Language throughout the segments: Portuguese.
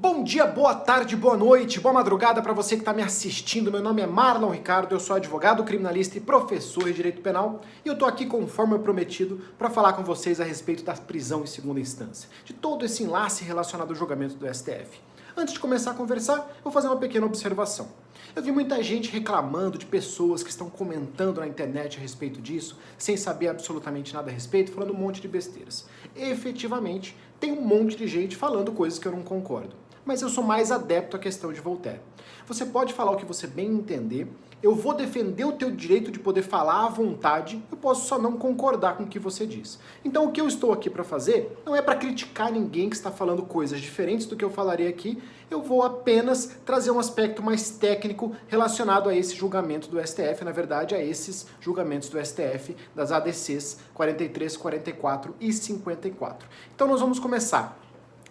Bom dia, boa tarde, boa noite, boa madrugada para você que está me assistindo. Meu nome é Marlon Ricardo, eu sou advogado, criminalista e professor de Direito Penal e eu estou aqui, conforme eu prometido, para falar com vocês a respeito da prisão em segunda instância, de todo esse enlace relacionado ao julgamento do STF. Antes de começar a conversar, eu vou fazer uma pequena observação. Eu vi muita gente reclamando de pessoas que estão comentando na internet a respeito disso, sem saber absolutamente nada a respeito, falando um monte de besteiras. Efetivamente, tem um monte de gente falando coisas que eu não concordo. Mas eu sou mais adepto à questão de Voltaire. Você pode falar o que você bem entender, eu vou defender o teu direito de poder falar à vontade, eu posso só não concordar com o que você diz. Então o que eu estou aqui para fazer não é para criticar ninguém que está falando coisas diferentes do que eu falaria aqui, eu vou apenas trazer um aspecto mais técnico relacionado a esse julgamento do STF, na verdade a esses julgamentos do STF das ADCs 43, 44 e 54. Então nós vamos começar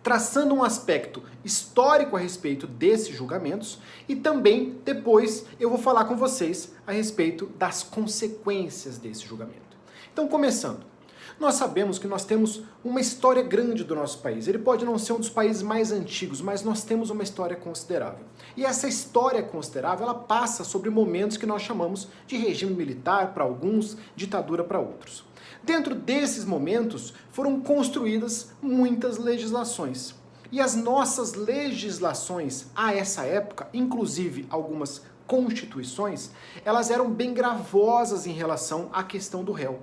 traçando um aspecto histórico a respeito desses julgamentos e também depois eu vou falar com vocês a respeito das consequências desse julgamento. Então, começando, nós sabemos que nós temos uma história grande do nosso país. Ele pode não ser um dos países mais antigos, mas nós temos uma história considerável. E essa história considerável, ela passa sobre momentos que nós chamamos de regime militar para alguns, ditadura para outros. Dentro desses momentos foram construídas muitas legislações. E as nossas legislações a essa época, inclusive algumas constituições, elas eram bem gravosas em relação à questão do réu.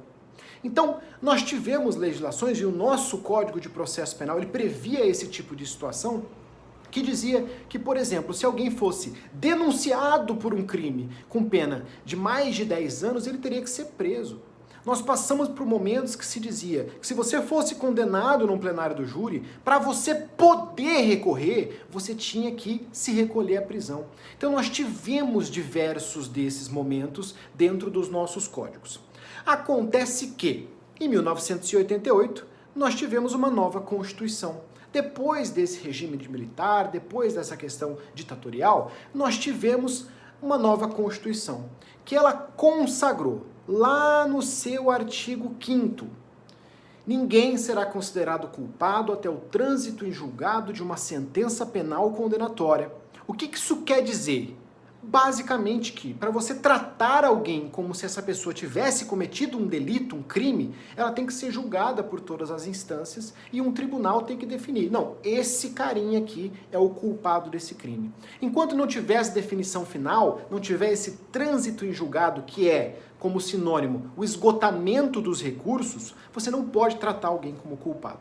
Então, nós tivemos legislações e o nosso Código de Processo Penal, ele previa esse tipo de situação, que dizia que, por exemplo, se alguém fosse denunciado por um crime com pena de mais de 10 anos, ele teria que ser preso. Nós passamos por momentos que se dizia que se você fosse condenado num plenário do júri, para você poder recorrer, você tinha que se recolher à prisão. Então nós tivemos diversos desses momentos dentro dos nossos códigos. Acontece que, em 1988, nós tivemos uma nova Constituição. Depois desse regime militar, depois dessa questão ditatorial, nós tivemos uma nova Constituição, que ela consagrou lá no seu artigo 5º, ninguém será considerado culpado até o trânsito em julgado de uma sentença penal condenatória. O que isso quer dizer? Basicamente que, para você tratar alguém como se essa pessoa tivesse cometido um delito, um crime, ela tem que ser julgada por todas as instâncias e um tribunal tem que definir. Não, esse carinha aqui é o culpado desse crime. Enquanto não tiver essa definição final, não tiver esse trânsito em julgado, que é, como sinônimo, o esgotamento dos recursos, você não pode tratar alguém como culpado.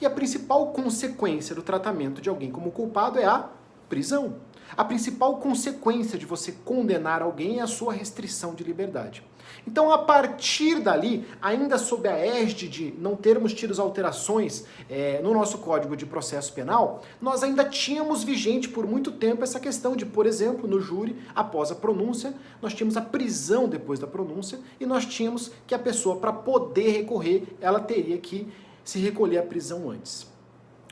E a principal consequência do tratamento de alguém como culpado é a prisão. A principal consequência de você condenar alguém é a sua restrição de liberdade. Então, a partir dali, ainda sob a égide de não termos tido alterações no nosso Código de Processo Penal, nós ainda tínhamos vigente por muito tempo essa questão de, por exemplo, no júri, após a pronúncia, nós tínhamos a prisão depois da pronúncia e nós tínhamos que a pessoa, para poder recorrer, ela teria que se recolher à prisão antes.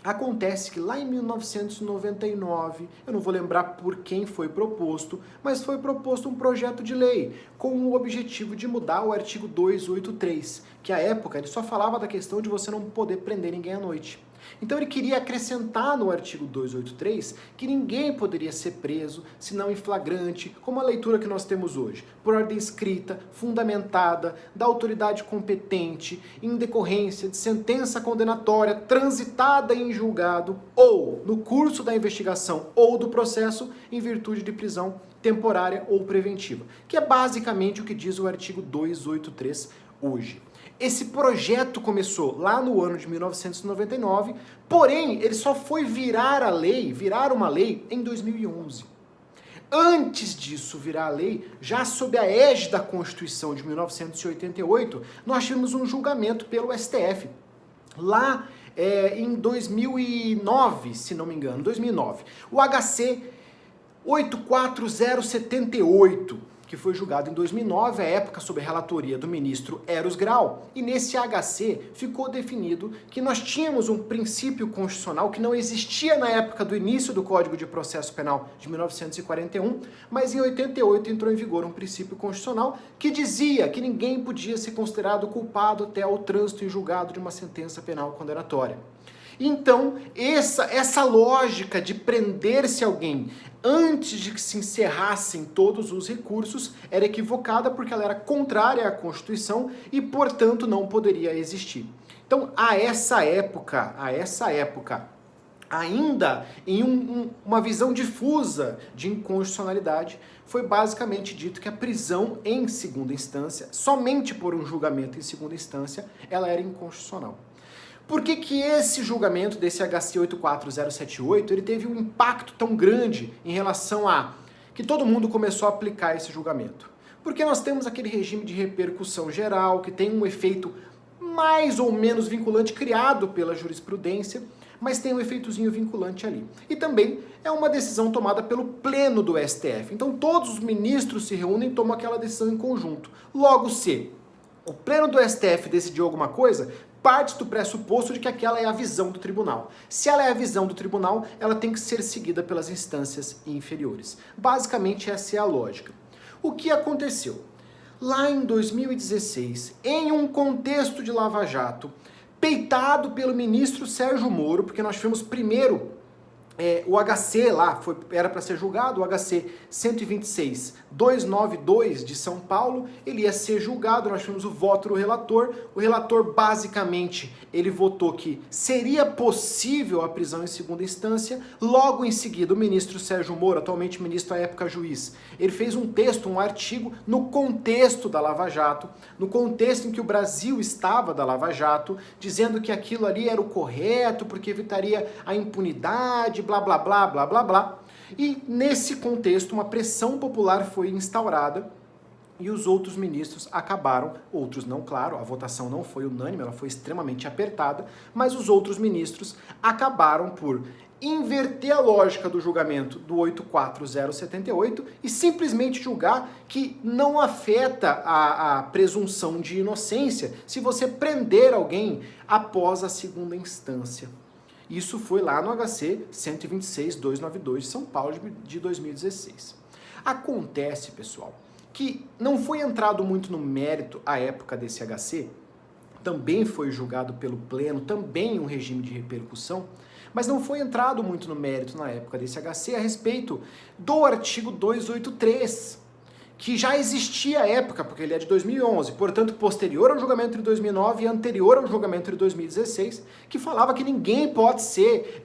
Acontece que lá em 1999, eu não vou lembrar por quem foi proposto, mas foi proposto um projeto de lei com o objetivo de mudar o artigo 283, que à época ele só falava da questão de você não poder prender ninguém à noite. Então ele queria acrescentar no artigo 283 que ninguém poderia ser preso, senão em flagrante, como a leitura que nós temos hoje, por ordem escrita, fundamentada, da autoridade competente, em decorrência de sentença condenatória transitada em julgado, ou no curso da investigação ou do processo, em virtude de prisão temporária ou preventiva, que é basicamente o que diz o artigo 283 hoje. Esse projeto começou lá no ano de 1999, porém ele só foi virar uma lei em 2011. Antes disso virar a lei, já sob a égide da Constituição de 1988, nós tivemos um julgamento pelo STF. Lá em 2009, se não me engano, 2009. O HC 84078, que foi julgado em 2009, à época sob a relatoria do ministro Eros Grau, e nesse HC ficou definido que nós tínhamos um princípio constitucional que não existia na época do início do Código de Processo Penal de 1941, mas em 88 entrou em vigor um princípio constitucional que dizia que ninguém podia ser considerado culpado até o trânsito em julgado de uma sentença penal condenatória. Então, essa lógica de prender-se alguém antes de que se encerrassem todos os recursos era equivocada porque ela era contrária à Constituição e, portanto, não poderia existir. Então, a essa época, ainda em uma visão difusa de inconstitucionalidade, foi basicamente dito que a prisão em segunda instância, somente por um julgamento em segunda instância, ela era inconstitucional. Por que esse julgamento desse HC 84078 ele teve um impacto tão grande em relação a que todo mundo começou a aplicar esse julgamento? Porque nós temos aquele regime de repercussão geral que tem um efeito mais ou menos vinculante criado pela jurisprudência, mas tem um efeitozinho vinculante ali. E também é uma decisão tomada pelo pleno do STF. Então todos os ministros se reúnem e tomam aquela decisão em conjunto. Logo, se o pleno do STF decidiu alguma coisa, parte do pressuposto de que aquela é a visão do tribunal. Se ela é a visão do tribunal, ela tem que ser seguida pelas instâncias inferiores. Basicamente, essa é a lógica. O que aconteceu? Lá em 2016, em um contexto de Lava Jato, peitado pelo ministro Sérgio Moro, porque nós tivemos primeiro o HC lá, era para ser julgado, o HC 126.292 de São Paulo, ele ia ser julgado, nós tivemos o voto do relator, o relator basicamente, ele votou que seria possível a prisão em segunda instância, logo em seguida o ministro Sérgio Moro, atualmente ministro à época juiz, ele fez um texto, um artigo, no contexto da Lava Jato, no contexto em que o Brasil estava da Lava Jato, dizendo que aquilo ali era o correto, porque evitaria a impunidade, blá, blá, blá, blá, blá, blá. E nesse contexto, uma pressão popular foi instaurada e os outros ministros acabaram, outros não, claro, a votação não foi unânime, ela foi extremamente apertada, mas os outros ministros acabaram por inverter a lógica do julgamento do 84078 e simplesmente julgar que não afeta a presunção de inocência se você prender alguém após a segunda instância. Isso foi lá no HC 126.292 de São Paulo de 2016. Acontece, pessoal, que não foi entrado muito no mérito à época desse HC, também foi julgado pelo pleno, também um regime de repercussão, mas não foi entrado muito no mérito na época desse HC a respeito do artigo 283, que já existia à época, porque ele é de 2011, portanto posterior ao julgamento de 2009 e anterior ao julgamento de 2016, que falava que ninguém pode ser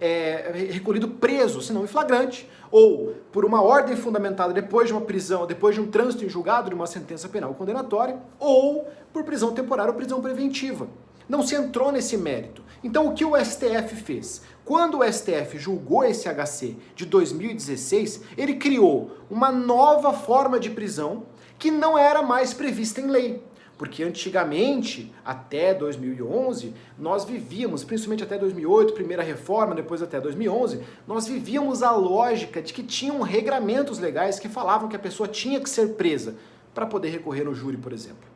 recolhido preso, senão em flagrante, ou por uma ordem fundamentada depois de uma prisão, depois de um trânsito em julgado de uma sentença penal condenatória, ou por prisão temporária ou prisão preventiva. Não se entrou nesse mérito. Então o que o STF fez? Quando o STF julgou esse HC de 2016, ele criou uma nova forma de prisão que não era mais prevista em lei. Porque antigamente, até 2011, nós vivíamos, principalmente até 2008, primeira reforma, depois até 2011, nós vivíamos a lógica de que tinham regramentos legais que falavam que a pessoa tinha que ser presa para poder recorrer no júri, por exemplo.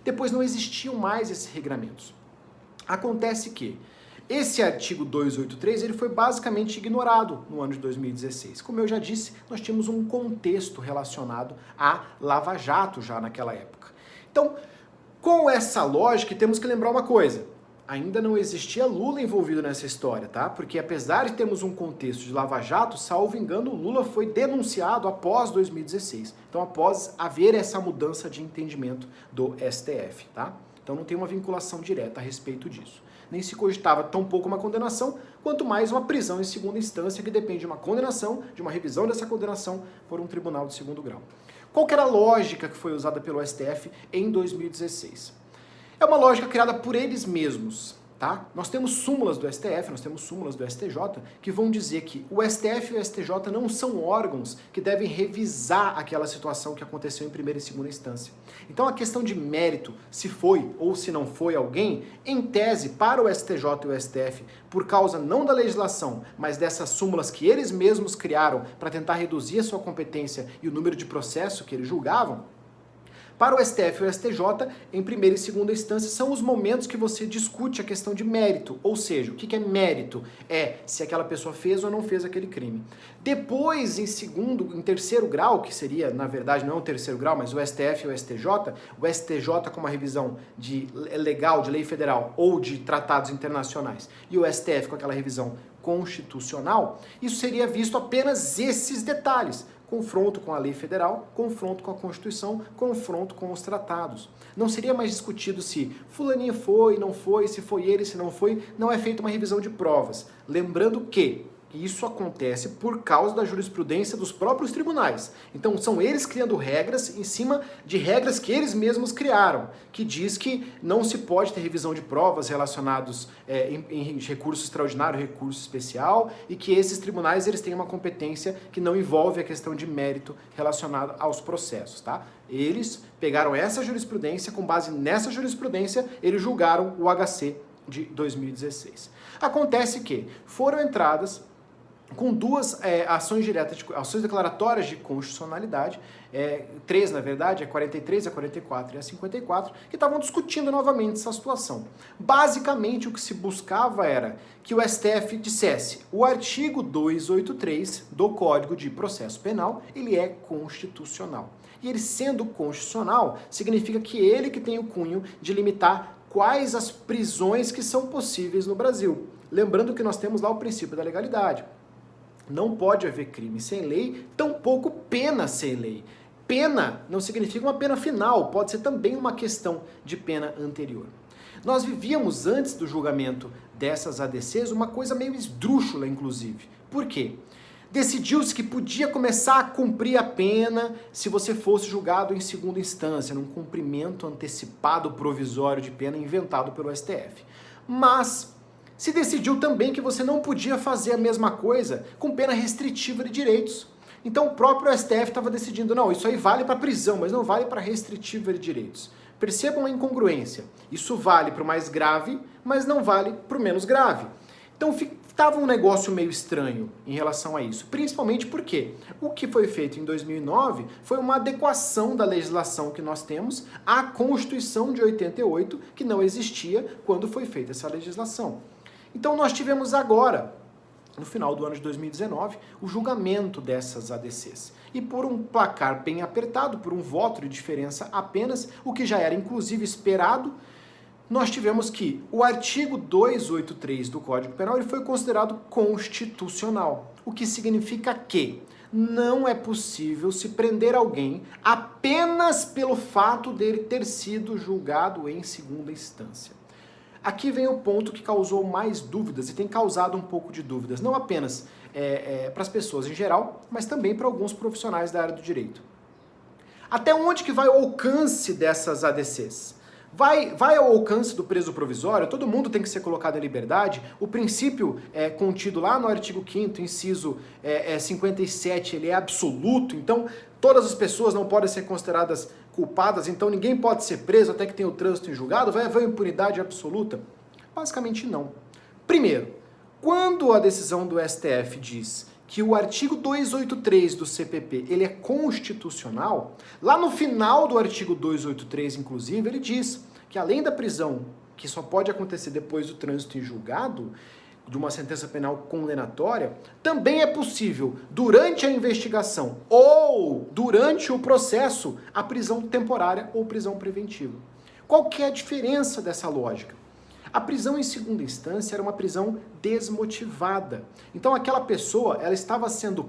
Depois não existiam mais esses regramentos. Acontece que esse artigo 283 ele foi basicamente ignorado no ano de 2016. Como eu já disse, nós tínhamos um contexto relacionado a Lava Jato já naquela época. Então, com essa lógica, temos que lembrar uma coisa. Ainda não existia Lula envolvido nessa história, tá? Porque apesar de termos um contexto de Lava Jato, salvo engano, o Lula foi denunciado após 2016. Então, após haver essa mudança de entendimento do STF, tá? Então não tem uma vinculação direta a respeito disso. Nem se cogitava tão pouco uma condenação, quanto mais uma prisão em segunda instância, que depende de uma condenação, de uma revisão dessa condenação por um tribunal de segundo grau. Qual que era a lógica que foi usada pelo STF em 2016? É uma lógica criada por eles mesmos, tá? Nós temos súmulas do STF, nós temos súmulas do STJ, que vão dizer que o STF e o STJ não são órgãos que devem revisar aquela situação que aconteceu em primeira e segunda instância. Então a questão de mérito, se foi ou se não foi alguém, em tese, para o STJ e o STF, por causa não da legislação, mas dessas súmulas que eles mesmos criaram para tentar reduzir a sua competência e o número de processos que eles julgavam, Para o STF e o STJ, em primeira e segunda instância, são os momentos que você discute a questão de mérito, ou seja, o que é mérito? É se aquela pessoa fez ou não fez aquele crime. Depois, em terceiro grau, que seria, na verdade, não o terceiro grau, mas o STF e o STJ com uma revisão legal, de lei federal ou de tratados internacionais, e o STF com aquela revisão constitucional, isso seria visto apenas esses detalhes. Confronto com a lei federal, confronto com a Constituição, confronto com os tratados. Não seria mais discutido se fulaninho foi, não foi, se foi ele, se não foi, não é feita uma revisão de provas. Lembrando que isso acontece por causa da jurisprudência dos próprios tribunais. Então são eles criando regras em cima de regras que eles mesmos criaram, que diz que não se pode ter revisão de provas relacionados em recurso extraordinário, recurso especial, e que esses tribunais eles têm uma competência que não envolve a questão de mérito relacionada aos processos, tá? Eles pegaram essa jurisprudência, com base nessa jurisprudência, eles julgaram o HC de 2016. Acontece que foram entradas com duas ações diretas, ações declaratórias de constitucionalidade, três na verdade, a 43, a 44 e a 54, que estavam discutindo novamente essa situação. Basicamente o que se buscava era que o STF dissesse: o artigo 283 do Código de Processo Penal, ele é constitucional. E ele sendo constitucional, significa que ele que tem o cunho de limitar quais as prisões que são possíveis no Brasil. Lembrando que nós temos lá o princípio da legalidade. Não pode haver crime sem lei, tampouco pena sem lei. Pena não significa uma pena final, pode ser também uma questão de pena anterior. Nós vivíamos antes do julgamento dessas ADCs uma coisa meio esdrúxula, inclusive. Por quê? Decidiu-se que podia começar a cumprir a pena se você fosse julgado em segunda instância, num cumprimento antecipado provisório de pena inventado pelo STF. Mas se decidiu também que você não podia fazer a mesma coisa com pena restritiva de direitos. Então o próprio STF estava decidindo, não, isso aí vale para prisão, mas não vale para restritiva de direitos. Percebam a incongruência. Isso vale para o mais grave, mas não vale para o menos grave. Então estava um negócio meio estranho em relação a isso, principalmente porque o que foi feito em 2009 foi uma adequação da legislação que nós temos à Constituição de 88, que não existia quando foi feita essa legislação. Então nós tivemos agora, no final do ano de 2019, o julgamento dessas ADCs. E por um placar bem apertado, por um voto de diferença apenas, o que já era inclusive esperado, nós tivemos que o artigo 283 do Código Penal ele foi considerado constitucional. O que significa que não é possível se prender alguém apenas pelo fato dele ter sido julgado em segunda instância. Aqui vem o ponto que causou mais dúvidas e tem causado um pouco de dúvidas, não apenas para as pessoas em geral, mas também para alguns profissionais da área do direito. Até onde que vai o alcance dessas ADCs? Vai ao alcance do preso provisório? Todo mundo tem que ser colocado em liberdade? O princípio contido lá no artigo 5º, inciso 57, ele é absoluto, então todas as pessoas não podem ser consideradas culpadas, então ninguém pode ser preso até que tenha o trânsito em julgado? Vai haver impunidade absoluta? Basicamente não. Primeiro, quando a decisão do STF diz que o artigo 283 do CPP ele é constitucional, lá no final do artigo 283, inclusive, ele diz que além da prisão, que só pode acontecer depois do trânsito em julgado, de uma sentença penal condenatória, também é possível, durante a investigação ou durante o processo, a prisão temporária ou prisão preventiva. Qual que é a diferença dessa lógica? A prisão em segunda instância era uma prisão desmotivada. Então aquela pessoa, ela estava sendo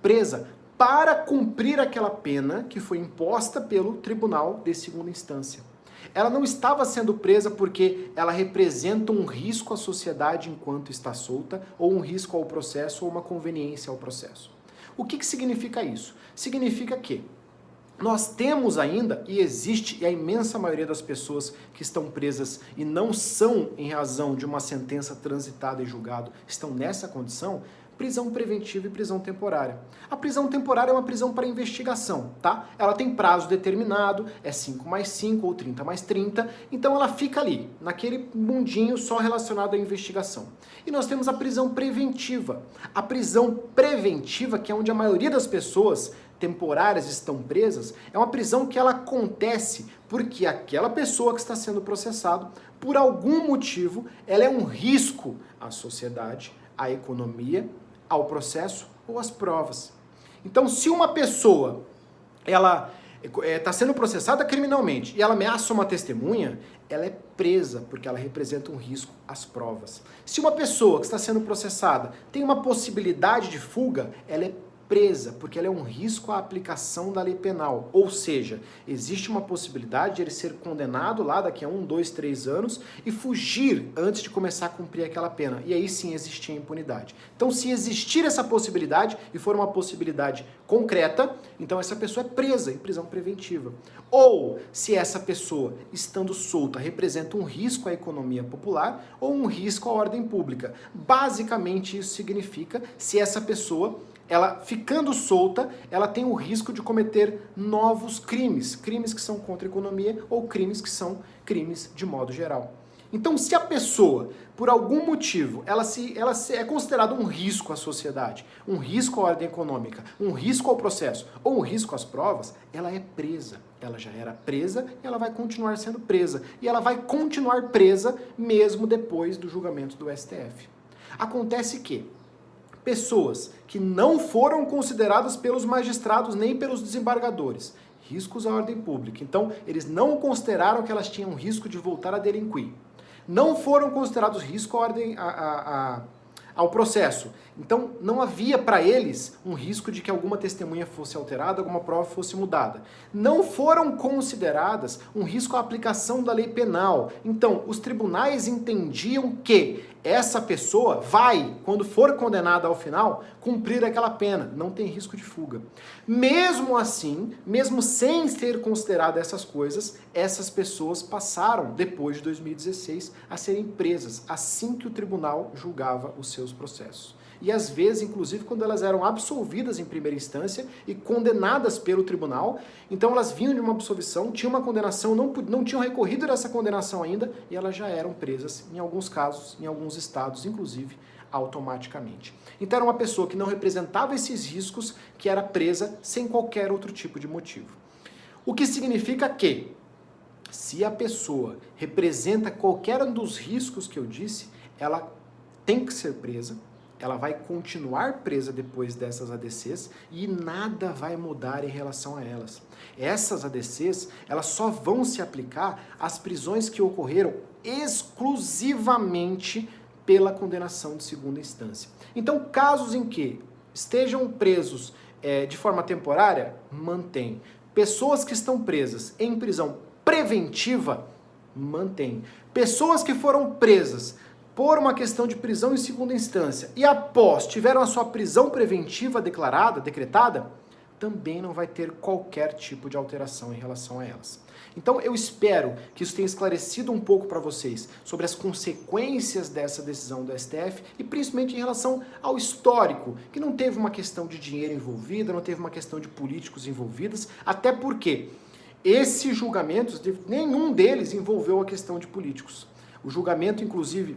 presa para cumprir aquela pena que foi imposta pelo tribunal de segunda instância. Ela não estava sendo presa porque ela representa um risco à sociedade enquanto está solta, ou um risco ao processo, ou uma conveniência ao processo. O que significa isso? Significa que nós temos ainda, e existe, e a imensa maioria das pessoas que estão presas e não são em razão de uma sentença transitada e julgado, estão nessa condição, prisão preventiva e prisão temporária. A prisão temporária é uma prisão para investigação, tá? Ela tem prazo determinado, é 5 mais 5 ou 30 mais 30, então ela fica ali, naquele mundinho só relacionado à investigação. E nós temos a prisão preventiva. A prisão preventiva, que é onde a maioria das pessoas temporárias estão presas, é uma prisão que ela acontece porque aquela pessoa que está sendo processada, por algum motivo, ela é um risco à sociedade, à economia, ao processo ou às provas. Então, se uma pessoa ela está sendo processada criminalmente e ela ameaça uma testemunha, ela é presa porque ela representa um risco às provas. Se uma pessoa que está sendo processada tem uma possibilidade de fuga, ela é presa porque ela é um risco à aplicação da lei penal. Ou seja, existe uma possibilidade de ele ser condenado lá daqui a 1, 2, 3 anos e fugir antes de começar a cumprir aquela pena. E aí sim existia impunidade. Então, se existir essa possibilidade e for uma possibilidade concreta, então essa pessoa é presa em prisão preventiva. Ou se essa pessoa, estando solta, representa um risco à economia popular ou um risco à ordem pública. Basicamente, isso significa se essa pessoa, ela ficando solta, ela tem o risco de cometer novos crimes, crimes que são contra a economia ou crimes que são crimes de modo geral. Então, se a pessoa, por algum motivo, ela é considerada um risco à sociedade, um risco à ordem econômica, um risco ao processo ou um risco às provas, ela é presa. Ela já era presa e ela vai continuar sendo presa. E ela vai continuar presa mesmo depois do julgamento do STF. Acontece que pessoas que não foram consideradas pelos magistrados nem pelos desembargadores riscos à ordem pública, então eles não consideraram que elas tinham risco de voltar a delinquir, não foram considerados risco à ordem, ao processo, então não havia para eles um risco de que alguma testemunha fosse alterada, alguma prova fosse mudada. Não foram consideradas um risco à aplicação da lei penal. Então, os tribunais entendiam que essa pessoa vai, quando for condenada ao final, cumprir aquela pena, não tem risco de fuga. Mesmo assim, mesmo sem ser considerado essas coisas, essas pessoas passaram, depois de 2016, a serem presas, assim que o tribunal julgava os seus processos. E às vezes, inclusive, quando elas eram absolvidas em primeira instância e condenadas pelo tribunal, então elas vinham de uma absolvição, tinham uma condenação, não tinham recorrido dessa condenação ainda, e elas já eram presas, em alguns casos, em alguns estados, inclusive, automaticamente. Então era uma pessoa que não representava esses riscos, que era presa sem qualquer outro tipo de motivo. O que significa que, se a pessoa representa qualquer um dos riscos que eu disse, ela tem que ser presa, ela vai continuar presa depois dessas ADCs e nada vai mudar em relação a elas. Essas ADCs, elas só vão se aplicar às prisões que ocorreram exclusivamente pela condenação de segunda instância. Então, casos em que estejam presos de forma temporária, mantém. Pessoas que estão presas em prisão preventiva, mantém. Pessoas que foram presas por uma questão de prisão em segunda instância e após tiveram a sua prisão preventiva decretada, também não vai ter qualquer tipo de alteração em relação a elas. Então eu espero que isso tenha esclarecido um pouco para vocês sobre as consequências dessa decisão do STF e principalmente em relação ao histórico, que não teve uma questão de dinheiro envolvida, não teve uma questão de políticos envolvidos, até porque esses julgamentos, nenhum deles envolveu a questão de políticos. O julgamento, inclusive,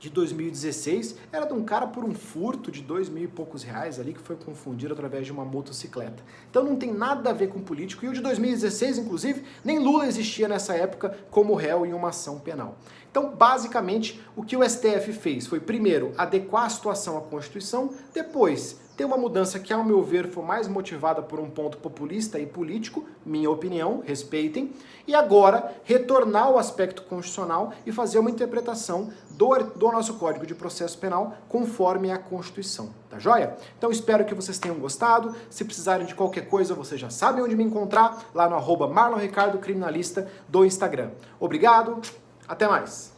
de 2016, era de um cara por um furto de R$2.000 e poucos ali, que foi confundido através de uma motocicleta. Então não tem nada a ver com político, e o de 2016, inclusive, nem Lula existia nessa época como réu em uma ação penal. Então, basicamente, o que o STF fez foi, primeiro, adequar a situação à Constituição, depois, ter uma mudança que, ao meu ver, foi mais motivada por um ponto populista e político, minha opinião, respeitem, e agora retornar ao aspecto constitucional e fazer uma interpretação do nosso Código de Processo Penal conforme a Constituição, tá joia? Então espero que vocês tenham gostado, se precisarem de qualquer coisa, vocês já sabem onde me encontrar, lá no @MarlonRicardo Criminalista do Instagram. Obrigado, até mais!